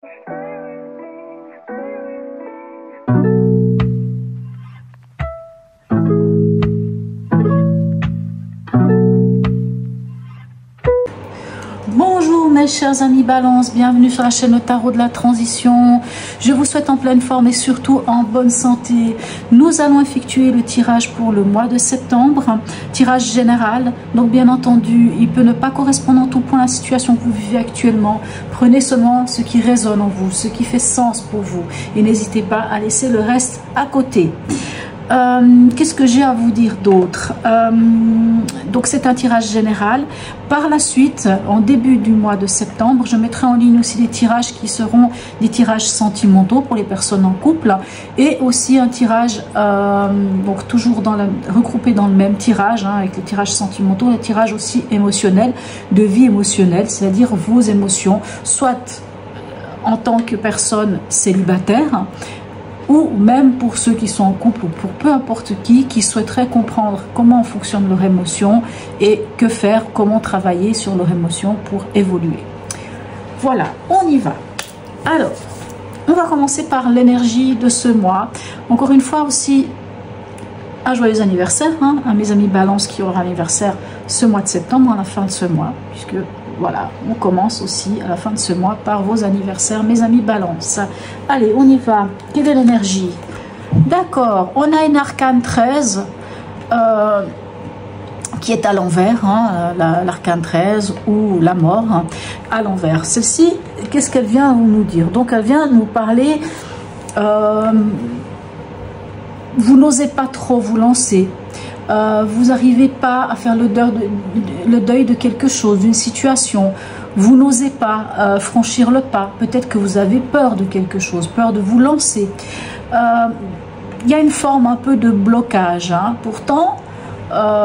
Bonjour mes chers amis Balance, bienvenue sur la chaîne Le Tarot de la Transition. Je vous souhaite en pleine forme et surtout en bonne santé. Nous allons effectuer le tirage pour le mois de septembre, tirage général. Donc bien entendu, il peut ne pas correspondre en tout point à la situation que vous vivez actuellement. Prenez seulement ce qui résonne en vous, ce qui fait sens pour vous. Et n'hésitez pas à laisser le reste à côté. Qu'est-ce que j'ai à vous dire d'autre? Donc c'est un tirage général. Par la suite, en début du mois de septembre, je mettrai en ligne aussi des tirages qui seront des tirages sentimentaux pour les personnes en couple et aussi un tirage donc toujours regroupé dans le même tirage avec les tirages sentimentaux, les tirages aussi émotionnels, de vie émotionnelle, c'est-à-dire vos émotions, soit en tant que personne célibataire, ou même pour ceux qui sont en couple ou pour peu importe qui souhaiterait comprendre comment fonctionne leur émotion et que faire, comment travailler sur leur émotion pour évoluer. Voilà, on y va. Alors, on va commencer par l'énergie de ce mois. Encore une fois aussi, un joyeux anniversaire à mes amis Balance qui auront anniversaire ce mois de septembre, à la fin de ce mois, puisque voilà, on commence aussi à la fin de ce mois par vos anniversaires, mes amis Balance. Allez, on y va. Quelle est l'énergie? D'accord, on a une arcane 13 qui est à l'envers, l'arcane 13 ou la mort à l'envers. Celle-ci, qu'est-ce qu'elle vient nous dire? Donc, elle vient nous parler, vous n'osez pas trop vous lancer. Vous n'arrivez pas à faire le deuil de quelque chose, d'une situation. Vous n'osez pas franchir le pas. Peut-être que vous avez peur de quelque chose, peur de vous lancer. Il y a une forme un peu de blocage. Pourtant,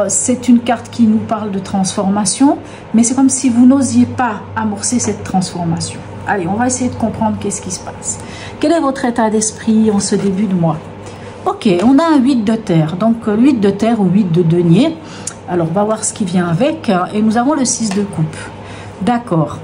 c'est une carte qui nous parle de transformation, mais c'est comme si vous n'osiez pas amorcer cette transformation. Allez, on va essayer de comprendre qu'est-ce qui se passe. Quel est votre état d'esprit en ce début de mois? Ok, on a un 8 de terre, donc 8 de terre ou 8 de denier. Alors, on va voir ce qui vient avec. Et nous avons le 6 de coupe. D'accord.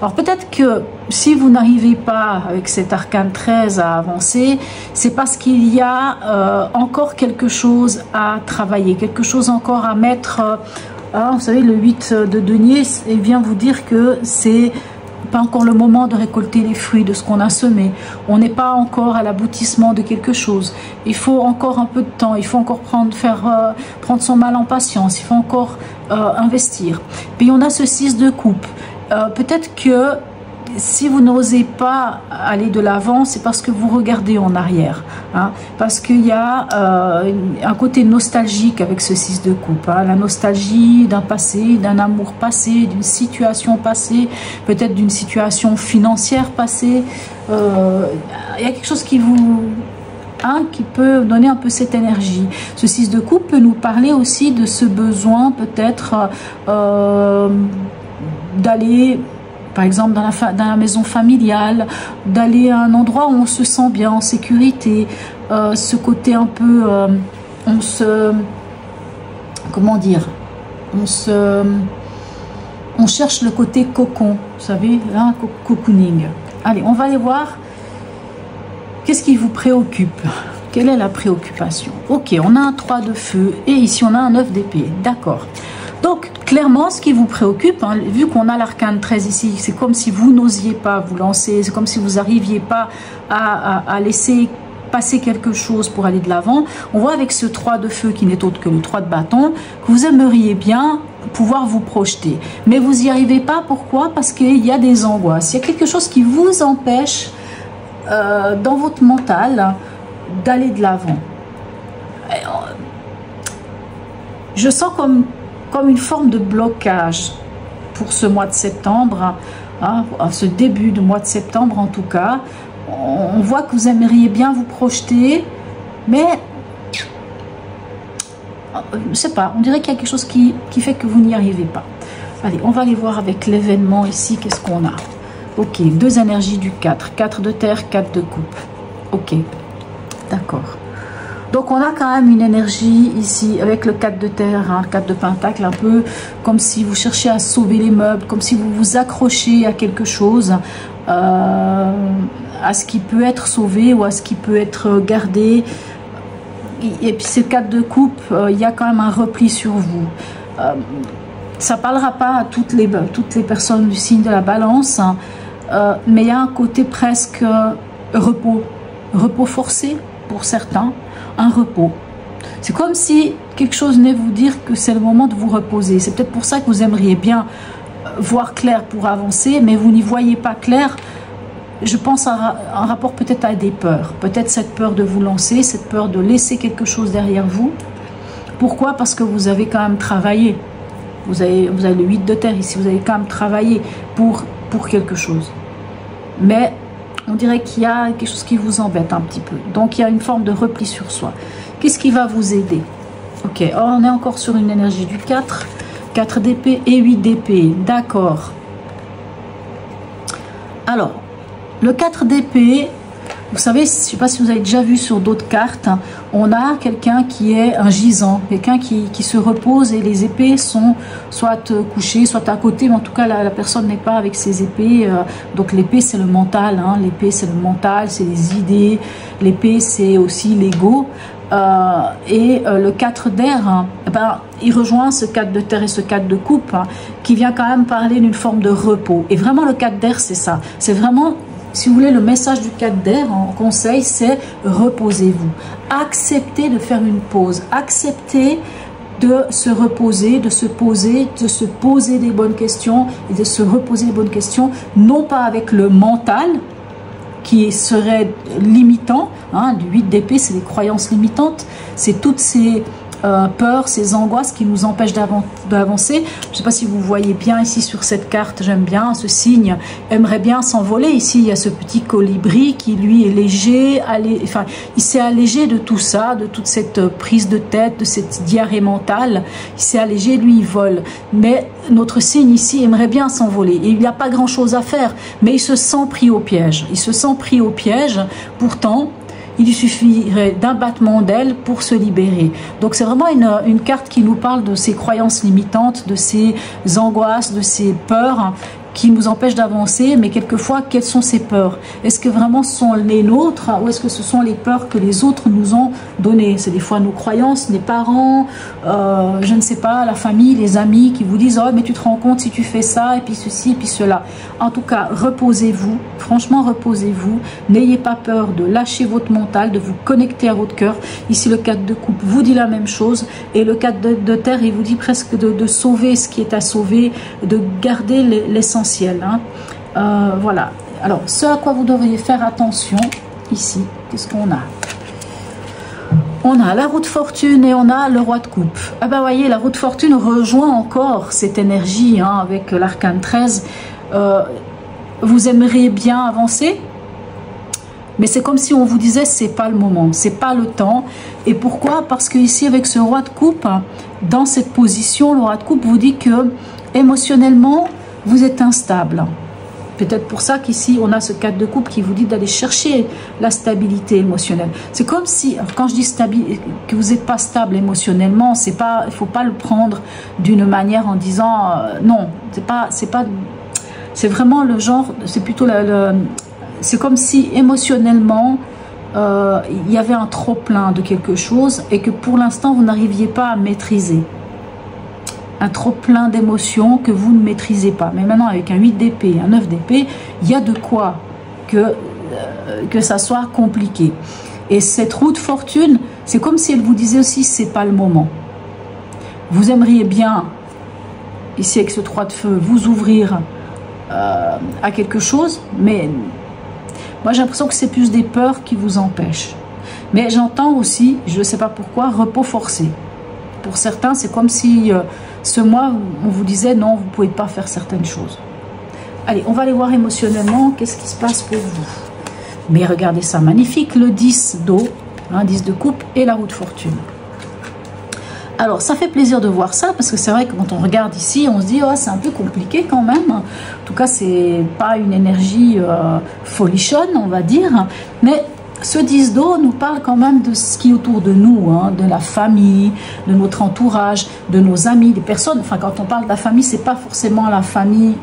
Alors, peut-être que si vous n'arrivez pas avec cet arcane 13 à avancer, c'est parce qu'il y a encore quelque chose à travailler, quelque chose encore à mettre. Vous savez, le 8 de denier vient vous dire que c'est pas encore le moment de récolter les fruits de ce qu'on a semé. On n'est pas encore à l'aboutissement de quelque chose. Il faut encore un peu de temps. Il faut encore prendre son mal en patience. Il faut encore investir. Puis on a ce 6 de coupe. Peut-être que si vous n'osez pas aller de l'avant, c'est parce que vous regardez en arrière. Parce qu'il y a un côté nostalgique avec ce 6 de coupe. La nostalgie d'un passé, d'un amour passé, d'une situation passée, peut-être d'une situation financière passée. Il y a quelque chose qui vous... qui peut donner un peu cette énergie. Ce 6 de coupe peut nous parler aussi de ce besoin peut-être d'aller... Par exemple, dans la maison familiale, d'aller à un endroit où on se sent bien, en sécurité. Ce côté un peu... comment dire? On cherche le côté cocon, vous savez, cocooning. Allez, on va aller voir. Qu'est-ce qui vous préoccupe? Quelle est la préoccupation? Ok, on a un 3 de feu et ici on a un 9 d'épée. D'accord. Donc, clairement, ce qui vous préoccupe, vu qu'on a l'arcane 13 ici, c'est comme si vous n'osiez pas vous lancer, c'est comme si vous n'arriviez pas à laisser passer quelque chose pour aller de l'avant. On voit avec ce 3 de feu, qui n'est autre que le 3 de bâton, que vous aimeriez bien pouvoir vous projeter. Mais vous n'y arrivez pas, pourquoi? Parce qu'il y a des angoisses. Il y a quelque chose qui vous empêche, dans votre mental, d'aller de l'avant. Je sens comme une forme de blocage pour ce mois de septembre, ce début de mois de septembre en tout cas. On voit que vous aimeriez bien vous projeter, mais je ne sais pas, on dirait qu'il y a quelque chose qui fait que vous n'y arrivez pas. Allez, on va aller voir avec l'événement ici, qu'est-ce qu'on a. Ok, deux énergies du 4, 4 de terre, 4 de coupe. Ok, d'accord. Donc on a quand même une énergie ici avec le 4 de terre, 4 de pentacle, un peu comme si vous cherchiez à sauver les meubles, comme si vous vous accrochez à quelque chose. à ce qui peut être sauvé ou à ce qui peut être gardé. Et puis ces 4 de coupe, il y a quand même un repli sur vous. Ça ne parlera pas à toutes les personnes du signe de la balance, hein, mais il y a un côté presque repos forcé pour certains, un repos. C'est comme si quelque chose venait vous dire que c'est le moment de vous reposer. C'est peut-être pour ça que vous aimeriez bien voir clair pour avancer, mais vous n'y voyez pas clair. Je pense à un rapport peut-être à des peurs. Peut-être cette peur de vous lancer, cette peur de laisser quelque chose derrière vous. Pourquoi? Parce que vous avez quand même travaillé. Vous avez le 8 de terre ici. Vous avez quand même travaillé pour quelque chose. Mais on dirait qu'il y a quelque chose qui vous embête un petit peu. Donc il y a une forme de repli sur soi. Qu'est-ce qui va vous aider? Ok, on est encore sur une énergie du 4. 4 d'épée et 8 d'épée. D'accord. Alors, le 4 d'épée, vous savez, je ne sais pas si vous avez déjà vu sur d'autres cartes, on a quelqu'un qui est un gisant, quelqu'un qui se repose et les épées sont soit couchées, soit à côté, mais en tout cas la personne n'est pas avec ses épées. Donc l'épée c'est le mental, hein, l'épée c'est le mental, c'est les idées, l'épée c'est aussi l'ego. Le 4 d'air, hein, il rejoint ce 4 de terre et ce 4 de coupe, hein, qui vient quand même parler d'une forme de repos. Et vraiment le 4 d'air c'est ça, c'est vraiment, si vous voulez, le message du 4 d'air en conseil, c'est reposez-vous. Acceptez de faire une pause. Acceptez de se reposer, de se poser des bonnes questions et de se reposer des bonnes questions, non pas avec le mental qui serait limitant, hein, du 8 d'épée, c'est les croyances limitantes, c'est toutes ces peurs, ces angoisses qui nous empêchent d'avancer. Je ne sais pas si vous voyez bien ici sur cette carte, j'aime bien ce signe, aimerait bien s'envoler. Ici il y a ce petit colibri qui lui est léger, enfin il s'est allégé de tout ça, de toute cette prise de tête, de cette diarrhée mentale. Il s'est allégé, lui il vole. Mais notre signe ici aimerait bien s'envoler. Il n'y a pas grand chose à faire, mais il se sent pris au piège. Il se sent pris au piège, pourtant il lui suffirait d'un battement d'aile pour se libérer. Donc c'est vraiment une carte qui nous parle de ces croyances limitantes, de ces angoisses, de ces peurs qui nous empêchent d'avancer. Mais quelquefois, quelles sont ces peurs? Est-ce que vraiment ce sont les nôtres ou est-ce que ce sont les peurs que les autres nous ont données? C'est des fois nos croyances, les parents, je ne sais pas, la famille, les amis qui vous disent « Oh, mais tu te rends compte si tu fais ça, et puis ceci, et puis cela. » En tout cas, reposez-vous, franchement reposez-vous. N'ayez pas peur de lâcher votre mental, de vous connecter à votre cœur. Ici, le 4 de coupe vous dit la même chose. Et le 4 de terre, il vous dit presque de sauver ce qui est à sauver, de garder l'essentiel. Hein. Voilà. Alors, ce à quoi vous devriez faire attention, ici, qu'est-ce qu'on a? On a la roue de fortune et on a le roi de coupe. Ah ben, voyez, la roue de fortune rejoint encore cette énergie, hein, avec l'arcane 13. Vous aimeriez bien avancer, mais c'est comme si on vous disait c'est pas le moment, c'est pas le temps. Et pourquoi? Parce que ici avec ce roi de coupe, dans cette position, le roi de coupe vous dit que émotionnellement vous êtes instable. Peut-être pour ça qu'ici on a ce 4 de coupe qui vous dit d'aller chercher la stabilité émotionnelle. C'est comme si, quand je dis que vous n'êtes pas stable émotionnellement, c'est pas, il faut pas le prendre d'une manière en disant non, c'est vraiment le genre, c'est plutôt c'est comme si émotionnellement il y avait un trop plein de quelque chose et que pour l'instant vous n'arriviez pas à maîtriser. Un trop plein d'émotions que vous ne maîtrisez pas. Mais maintenant avec un 8 d'épée, un 9 d'épée, il y a de quoi que ça soit compliqué. Et cette roue de fortune, c'est comme si elle vous disait aussi c'est pas le moment. Vous aimeriez bien, ici avec ce 3 de feu, vous ouvrir à quelque chose, mais moi j'ai l'impression que c'est plus des peurs qui vous empêchent. Mais j'entends aussi, je ne sais pas pourquoi, repos forcé. Pour certains, c'est comme si ce mois, on vous disait non, vous ne pouvez pas faire certaines choses. Allez, on va aller voir émotionnellement, qu'est-ce qui se passe pour vous. Mais regardez ça, magnifique, le 10 d'eau, hein, 10 de coupe et la roue de fortune. Alors, ça fait plaisir de voir ça, parce que c'est vrai que quand on regarde ici, on se dit, oh, c'est un peu compliqué quand même. En tout cas, c'est pas une énergie folichonne, on va dire, mais ce 10 d'eau nous parle quand même de ce qui est autour de nous, hein, de la famille, de notre entourage, de nos amis, des personnes. Enfin, quand on parle de la famille, c'est pas forcément la famille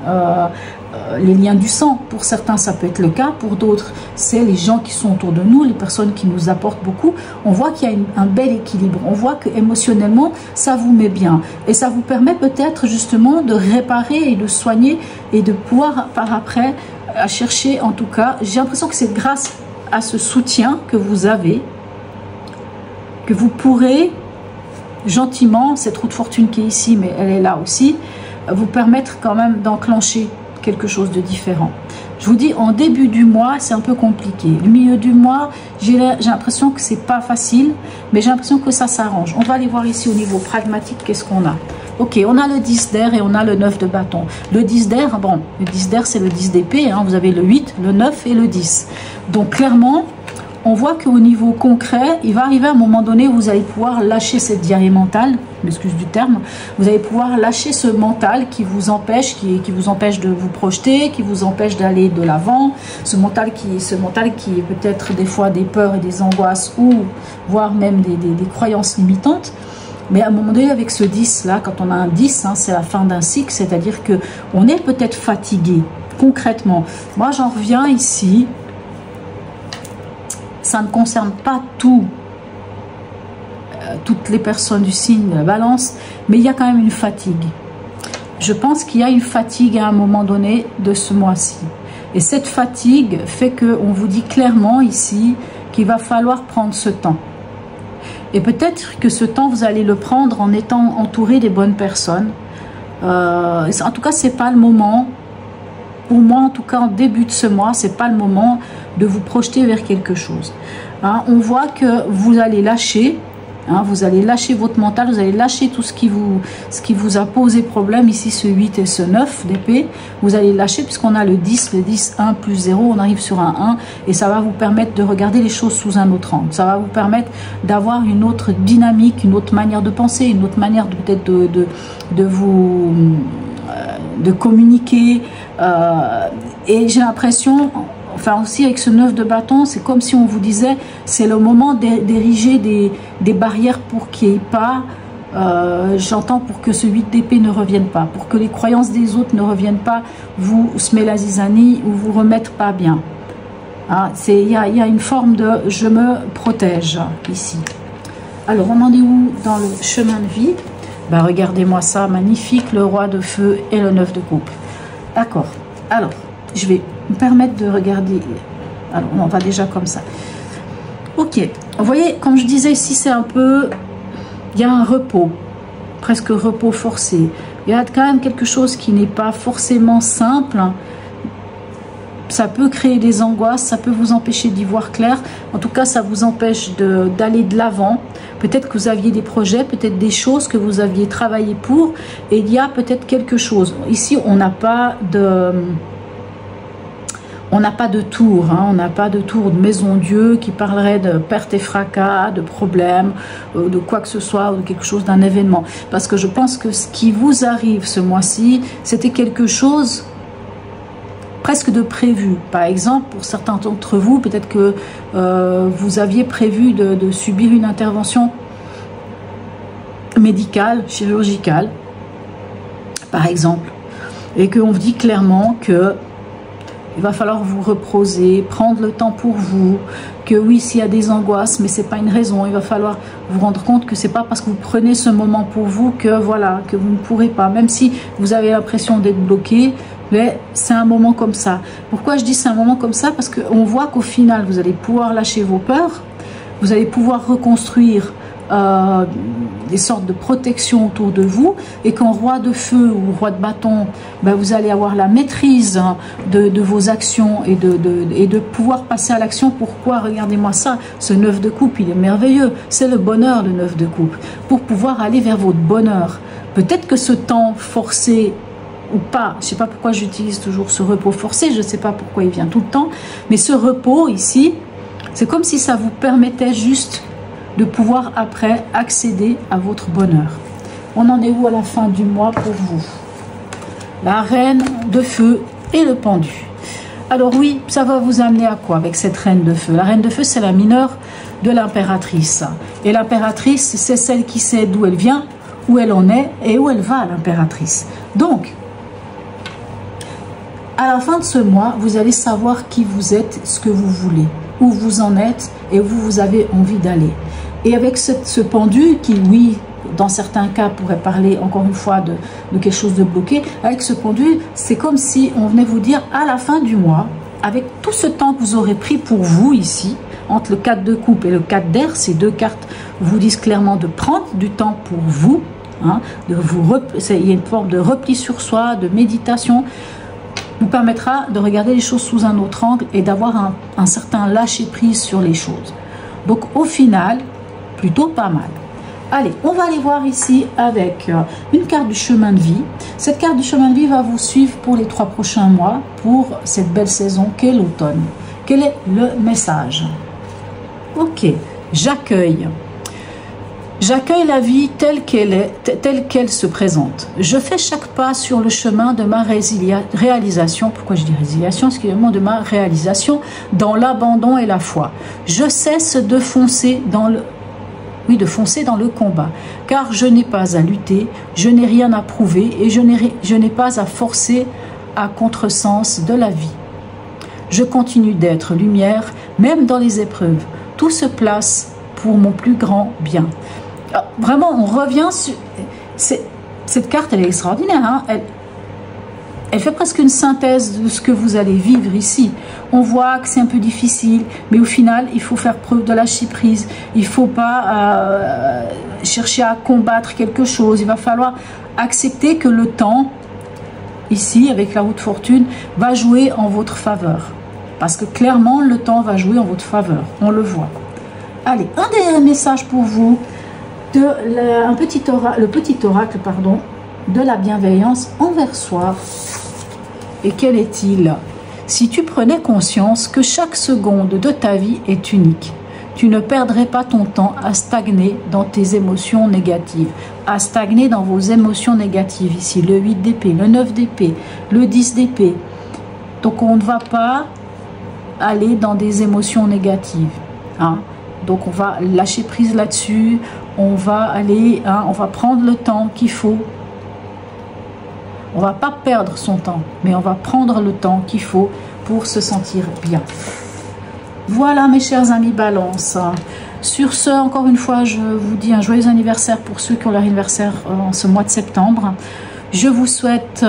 les liens du sang. Pour certains, ça peut être le cas. Pour d'autres, c'est les gens qui sont autour de nous, les personnes qui nous apportent beaucoup. On voit qu'il y a un bel équilibre. On voit que émotionnellement, ça vous met bien. Et ça vous permet peut-être justement de réparer et de soigner et de pouvoir par après à chercher. En tout cas, j'ai l'impression que c'est grâce à ce soutien que vous avez que vous pourrez gentiment, cette roue de fortune qui est ici, mais elle est là aussi, vous permettre quand même d'enclencher quelque chose de différent. Je vous dis, en début du mois, c'est un peu compliqué. Le milieu du mois, j'ai l'impression que c'est pas facile, mais j'ai l'impression que ça s'arrange. On va aller voir ici au niveau pragmatique, qu'est-ce qu'on a. Ok, on a le 10 d'air et on a le 9 de bâton. Le 10 d'air, bon, le 10 d'air, c'est le 10 d'épée. Hein, vous avez le 8, le 9 et le 10. Donc, clairement, on voit qu'au niveau concret, il va arriver à un moment donné où vous allez pouvoir lâcher cette diarrhée mentale, m'excuse du terme, vous allez pouvoir lâcher ce mental qui vous empêche, qui vous empêche de vous projeter, qui vous empêche d'aller de l'avant, ce mental qui est peut-être des fois des peurs et des angoisses ou voire même des croyances limitantes. Mais à un moment donné, avec ce 10 là, quand on a un 10, hein, c'est la fin d'un cycle, c'est-à-dire que on est peut-être fatigué, concrètement. Moi, j'en reviens ici. Ça ne concerne pas toutes les personnes du signe de la balance, mais il y a quand même une fatigue. Je pense qu'il y a une fatigue à un moment donné de ce mois-ci. Et cette fatigue fait qu'on vous dit clairement ici qu'il va falloir prendre ce temps. Et peut-être que ce temps, vous allez le prendre en étant entouré des bonnes personnes. En tout cas, ce n'est pas le moment. Pour moi, en tout cas, en début de ce mois, ce n'est pas le moment de vous projeter vers quelque chose. Hein, on voit que vous allez lâcher, hein, vous allez lâcher votre mental, vous allez lâcher tout ce qui vous a posé problème, ici ce 8 et ce 9 d'épée, vous allez lâcher puisqu'on a le 10, 1 plus 0, on arrive sur un 1 et ça va vous permettre de regarder les choses sous un autre angle. Ça va vous permettre d'avoir une autre dynamique, une autre manière de penser, une autre manière peut-être de communiquer. Et j'ai l'impression, enfin aussi avec ce 9 de bâton, c'est comme si on vous disait, c'est le moment d'ériger des barrières pour qu'il n'y ait pas, j'entends pour que ce 8 d'épée ne revienne pas, pour que les croyances des autres ne reviennent pas, vous semer la zizanie ou vous remettre pas bien. Hein, il y a une forme de je me protège ici. Alors on en est où dans le chemin de vie? Ben, regardez-moi ça, magnifique, le roi de feu et le 9 de coupe. D'accord, alors, je vais me permettre de regarder. Alors, on va déjà comme ça. Ok, vous voyez, comme je disais ici, c'est un peu... Il y a un repos, presque repos forcé. Il y a quand même quelque chose qui n'est pas forcément simple. Ça peut créer des angoisses, ça peut vous empêcher d'y voir clair. En tout cas, ça vous empêche d'aller de l'avant. Peut-être que vous aviez des projets, peut-être des choses que vous aviez travaillé pour. Et il y a peut-être quelque chose. Ici, on n'a pas de tour. Hein, on n'a pas de tour de maison Dieu qui parlerait de perte et fracas, de problèmes, de quoi que ce soit, ou de quelque chose, d'un événement. Parce que je pense que ce qui vous arrive ce mois-ci, c'était quelque chose... presque de prévu. Par exemple, pour certains d'entre vous, peut-être que vous aviez prévu de subir une intervention médicale, chirurgicale, par exemple, et qu'on vous dit clairement que il va falloir vous reposer, prendre le temps pour vous, que oui, s'il y a des angoisses, mais c'est pas une raison. Il va falloir vous rendre compte que c'est pas parce que vous prenez ce moment pour vous que voilà, que vous ne pourrez pas, même si vous avez l'impression d'être bloqué. Mais c'est un moment comme ça. Pourquoi je dis c'est un moment comme ça? Parce qu'on voit qu'au final, vous allez pouvoir lâcher vos peurs, vous allez pouvoir reconstruire des sortes de protection autour de vous, et qu'en roi de feu ou roi de bâton, ben vous allez avoir la maîtrise de vos actions et de pouvoir passer à l'action. Pourquoi? Regardez-moi ça, ce 9 de coupe, il est merveilleux. C'est le bonheur, le 9 de coupe, pour pouvoir aller vers votre bonheur. Peut-être que ce temps forcé ou pas, je ne sais pas pourquoi j'utilise toujours ce repos forcé, je ne sais pas pourquoi il vient tout le temps, mais ce repos ici, c'est comme si ça vous permettait juste de pouvoir après accéder à votre bonheur. On en est où à la fin du mois pour vous? La reine de feu et le pendu. Alors oui, ça va vous amener à quoi avec cette reine de feu? La reine de feu, c'est la mineure de l'impératrice. Et l'impératrice, c'est celle qui sait d'où elle vient, où elle en est et où elle va, l'impératrice. Donc, à la fin de ce mois, vous allez savoir qui vous êtes, ce que vous voulez, où vous en êtes et où vous avez envie d'aller. Et avec ce pendu qui, oui, dans certains cas, pourrait parler encore une fois de quelque chose de bloqué, avec ce pendu, c'est comme si on venait vous dire à la fin du mois, avec tout ce temps que vous aurez pris pour vous ici, entre le 4 de coupe et le 4 d'air, ces deux cartes vous disent clairement de prendre du temps pour vous, hein, il y a une forme de repli sur soi, de méditation, vous permettra de regarder les choses sous un autre angle et d'avoir un certain lâcher-prise sur les choses. Donc au final, plutôt pas mal. Allez, on va aller voir ici avec une carte du chemin de vie. Cette carte du chemin de vie va vous suivre pour les 3 prochains mois, pour cette belle saison qu'est l'automne. Quel est le message? Ok, j'accueille. J'accueille la vie telle qu'elle est, telle qu'elle se présente. Je fais chaque pas sur le chemin de ma réalisation. Pourquoi je dis résiliation? Excusez-moi, de ma réalisation dans l'abandon et la foi. Je cesse de foncer dans le combat, car je n'ai pas à lutter, je n'ai rien à prouver et je n'ai pas à forcer à contresens de la vie. Je continue d'être lumière, même dans les épreuves. Tout se place pour mon plus grand bien. Alors, vraiment, on revient sur... Cette carte, elle est extraordinaire. Hein, elle fait presque une synthèse de ce que vous allez vivre ici. On voit que c'est un peu difficile, mais au final, il faut faire preuve de lâcher prise. Il ne faut pas chercher à combattre quelque chose. Il va falloir accepter que le temps, ici, avec la roue de fortune, va jouer en votre faveur. Parce que clairement, le temps va jouer en votre faveur. On le voit. Allez, un dernier message pour vous. Le petit oracle, pardon, de la bienveillance envers soi. Et quel est-il? Si tu prenais conscience que chaque seconde de ta vie est unique, tu ne perdrais pas ton temps à stagner dans tes émotions négatives, à stagner dans vos émotions négatives. Ici, le 8 d'épée, le 9 d'épée, le 10 d'épée. Donc, on ne va pas aller dans des émotions négatives. Hein? Donc, on va lâcher prise là-dessus. On va aller, hein, on va prendre le temps qu'il faut. On va pas perdre son temps, mais on va prendre le temps qu'il faut pour se sentir bien. Voilà mes chers amis Balance. Sur ce, encore une fois, je vous dis un joyeux anniversaire pour ceux qui ont leur anniversaire en ce mois de septembre. Je vous souhaite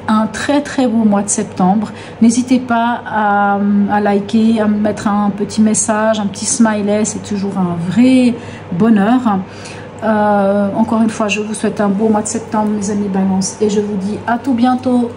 un très très beau mois de septembre. N'hésitez pas à liker, à mettre un petit message, un petit smiley, c'est toujours un vrai bonheur. Encore une fois, je vous souhaite un beau mois de septembre, mes amis Balance, et je vous dis à tout bientôt.